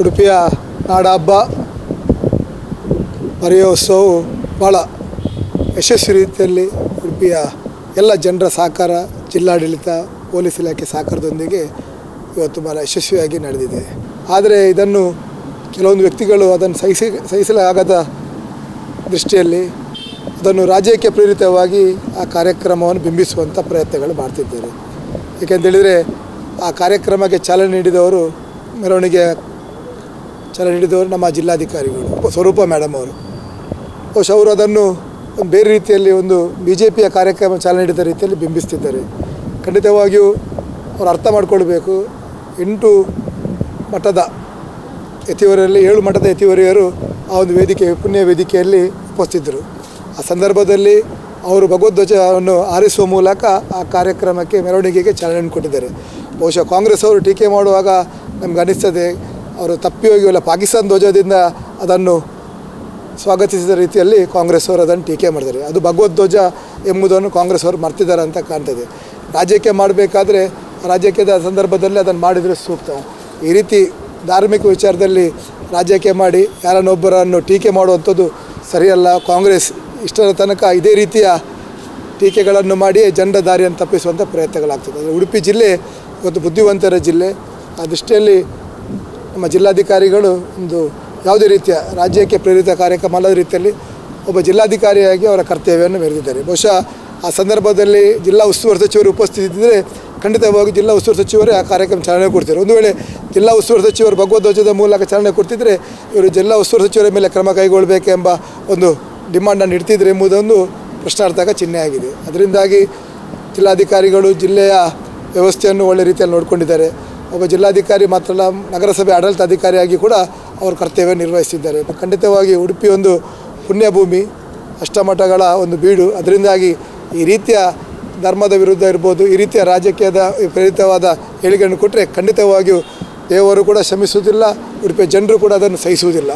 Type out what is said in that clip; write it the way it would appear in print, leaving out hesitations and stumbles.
ಉಡುಪಿಯ ನಾಡಹಬ್ಬ ಮರೆಯೋತ್ಸವವು ಭಾಳ ಯಶಸ್ವಿ ರೀತಿಯಲ್ಲಿ ಉಡುಪಿಯ ಎಲ್ಲ ಜನರ ಸಹಕಾರ, ಜಿಲ್ಲಾಡಳಿತ, ಪೊಲೀಸ್ ಇಲಾಖೆ ಸಹಕಾರದೊಂದಿಗೆ ಇವತ್ತು ಭಾಳ ಯಶಸ್ವಿಯಾಗಿ ನಡೆದಿದೆ. ಆದರೆ ಇದನ್ನು ಕೆಲವೊಂದು ವ್ಯಕ್ತಿಗಳು ಅದನ್ನು ಸಹಿಸಲಾಗದ ದೃಷ್ಟಿಯಲ್ಲಿ ಅದನ್ನು ರಾಜ್ಯಕ್ಕೆ ಪ್ರೇರಿತವಾಗಿ ಆ ಕಾರ್ಯಕ್ರಮವನ್ನು ಬಿಂಬಿಸುವಂಥ ಪ್ರಯತ್ನಗಳು ಮಾಡ್ತಿದ್ದಾರೆ. ಏಕೆಂತೇಳಿದರೆ ಆ ಕಾರ್ಯಕ್ರಮಕ್ಕೆ ಚಾಲನೆ ನೀಡಿದವರು, ಮೆರವಣಿಗೆ ಚಾಲನೆ ನೀಡಿದವರು ನಮ್ಮ ಜಿಲ್ಲಾಧಿಕಾರಿಗಳು ಸ್ವರೂಪ ಮೇಡಮ್ ಅವರು. ಬಹುಶಃ ಅವರು ಅದನ್ನು ಒಂದು ಬೇರೆ ರೀತಿಯಲ್ಲಿ ಒಂದು BJPಯ ಕಾರ್ಯಕ್ರಮ ಚಾಲನೆ ನೀಡಿದ ರೀತಿಯಲ್ಲಿ ಬಿಂಬಿಸ್ತಿದ್ದಾರೆ. ಖಂಡಿತವಾಗಿಯೂ ಅವರು ಅರ್ಥ ಮಾಡಿಕೊಳ್ಬೇಕು. 8 ಮಠದ ಯತಿವರಲ್ಲಿ 7 ಮಠದ ಯತಿವರಿಯರು ಆ ಒಂದು ಪುಣ್ಯ ವೇದಿಕೆಯಲ್ಲಿ ಉಪಸ್ಥಿತರು. ಆ ಸಂದರ್ಭದಲ್ಲಿ ಅವರು ಭಗವಧ್ವಜವನ್ನು ಹಾರಿಸುವ ಮೂಲಕ ಆ ಕಾರ್ಯಕ್ರಮಕ್ಕೆ, ಮೆರವಣಿಗೆಗೆ ಚಾಲನೆ ಕೊಟ್ಟಿದ್ದಾರೆ. ಬಹುಶಃ ಕಾಂಗ್ರೆಸ್ ಅವರು ಟೀಕೆ ಮಾಡುವಾಗ ನಮ್ಗೆ ಅನಿಸ್ತದೆ, ಅವರು ತಪ್ಪಿ ಹೋಗಿ ಪಾಕಿಸ್ತಾನ ಧ್ವಜದಿಂದ ಅದನ್ನು ಸ್ವಾಗತಿಸಿದ ರೀತಿಯಲ್ಲಿ ಕಾಂಗ್ರೆಸ್ ಅವರು ಅದನ್ನು ಟೀಕೆ ಮಾಡಿದ್ದಾರೆ. ಅದು ಭಗವಧ್ವಜ ಎಂಬುದನ್ನು ಕಾಂಗ್ರೆಸ್ ಅವರು ಮರ್ತಿದ್ದಾರೆ ಅಂತ ಕಾಣ್ತದೆ. ರಾಜ್ಯಕ್ಕೆ ಮಾಡಬೇಕಾದ್ರೆ ರಾಜ್ಯಕ್ಕೆ ಸಂದರ್ಭದಲ್ಲಿ ಅದನ್ನು ಮಾಡಿದರೆ ಸೂಕ್ತ. ಈ ರೀತಿ ಧಾರ್ಮಿಕ ವಿಚಾರದಲ್ಲಿ ರಾಜ್ಯಕ್ಕೆ ಮಾಡಿ ಯಾರನ್ನೊಬ್ಬರನ್ನು ಟೀಕೆ ಮಾಡುವಂಥದ್ದು ಸರಿಯಲ್ಲ. ಕಾಂಗ್ರೆಸ್ ಇಷ್ಟರ ತನಕ ಇದೇ ರೀತಿಯ ಟೀಕೆಗಳನ್ನು ಮಾಡಿ ಜನರ ದಾರಿಯನ್ನು ತಪ್ಪಿಸುವಂಥ ಪ್ರಯತ್ನಗಳಾಗ್ತದೆ. ಉಡುಪಿ ಜಿಲ್ಲೆ ಇವತ್ತು ಬುದ್ಧಿವಂತರ ಜಿಲ್ಲೆ. ಆ ದೃಷ್ಟಿಯಲ್ಲಿ ನಮ್ಮ ಜಿಲ್ಲಾಧಿಕಾರಿಗಳು ಒಂದು ಯಾವುದೇ ರೀತಿಯ ರಾಜ್ಯಕ್ಕೆ ಪ್ರೇರಿತ ಕಾರ್ಯಕ್ರಮ ಅಲ್ಲದ ರೀತಿಯಲ್ಲಿ ಒಬ್ಬ ಜಿಲ್ಲಾಧಿಕಾರಿಯಾಗಿ ಅವರ ಕರ್ತವ್ಯವನ್ನು ಮೆರೆದಿದ್ದಾರೆ. ಬಹುಶಃ ಆ ಸಂದರ್ಭದಲ್ಲಿ ಜಿಲ್ಲಾ ಉಸ್ತುವಾರಿ ಸಚಿವರು ಉಪಸ್ಥಿತಿದ್ದರೆ ಖಂಡಿತವಾಗಿ ಜಿಲ್ಲಾ ಉಸ್ತುವಾರಿ ಸಚಿವರೇ ಆ ಕಾರ್ಯಕ್ರಮ ಚಾಲನೆ ಕೊಡ್ತಾರೆ. ಒಂದು ವೇಳೆ ಜಿಲ್ಲಾ ಉಸ್ತುವಾರಿ ಸಚಿವರು ಭಗವಧ್ವಜದ ಮೂಲಕ ಚಾಲನೆ ಕೊಡ್ತಿದ್ದರೆ ಇವರು ಜಿಲ್ಲಾ ಉಸ್ತುವಾರಿ ಸಚಿವರ ಮೇಲೆ ಕ್ರಮ ಕೈಗೊಳ್ಳಬೇಕೆಂಬ ಒಂದು ಡಿಮಾಂಡನ್ನು ಇಡ್ತಿದ್ರು ಎಂಬುದೊಂದು ಪ್ರಶ್ನಾರ್ಥಕ ಚಿಹ್ನೆ ಆಗಿದೆ. ಅದರಿಂದಾಗಿ ಜಿಲ್ಲಾಧಿಕಾರಿಗಳು ಜಿಲ್ಲೆಯ ವ್ಯವಸ್ಥೆಯನ್ನು ಒಳ್ಳೆ ರೀತಿಯಲ್ಲಿ ನೋಡಿಕೊಂಡಿದ್ದಾರೆ. ಒಬ್ಬ ಜಿಲ್ಲಾಧಿಕಾರಿ ಮಾತ್ರ ಅಲ್ಲ, ನಗರಸಭೆ ಆಡಳಿತಾಧಿಕಾರಿಯಾಗಿ ಕೂಡ ಅವರು ಕರ್ತವ್ಯ ನಿರ್ವಹಿಸಿದ್ದಾರೆ. ಖಂಡಿತವಾಗಿ ಉಡುಪಿ ಒಂದು ಪುಣ್ಯಭೂಮಿ, ಅಷ್ಟಮಠಗಳ ಒಂದು ಬೀಡು. ಅದರಿಂದಾಗಿ ಈ ರೀತಿಯ ಧರ್ಮದ ವಿರುದ್ಧ ಇರ್ಬೋದು, ಈ ರೀತಿಯ ರಾಜಕೀಯದ ಪ್ರೇರಿತವಾದ ಹೇಳಿಕೆಯನ್ನು ಕೊಟ್ಟರೆ ಖಂಡಿತವಾಗಿಯೂ ದೇವರು ಕೂಡ ಕ್ಷಮಿಸುವುದಿಲ್ಲ, ಉಡುಪಿಯ ಜನರು ಕೂಡ ಅದನ್ನು ಸಹಿಸುವುದಿಲ್ಲ.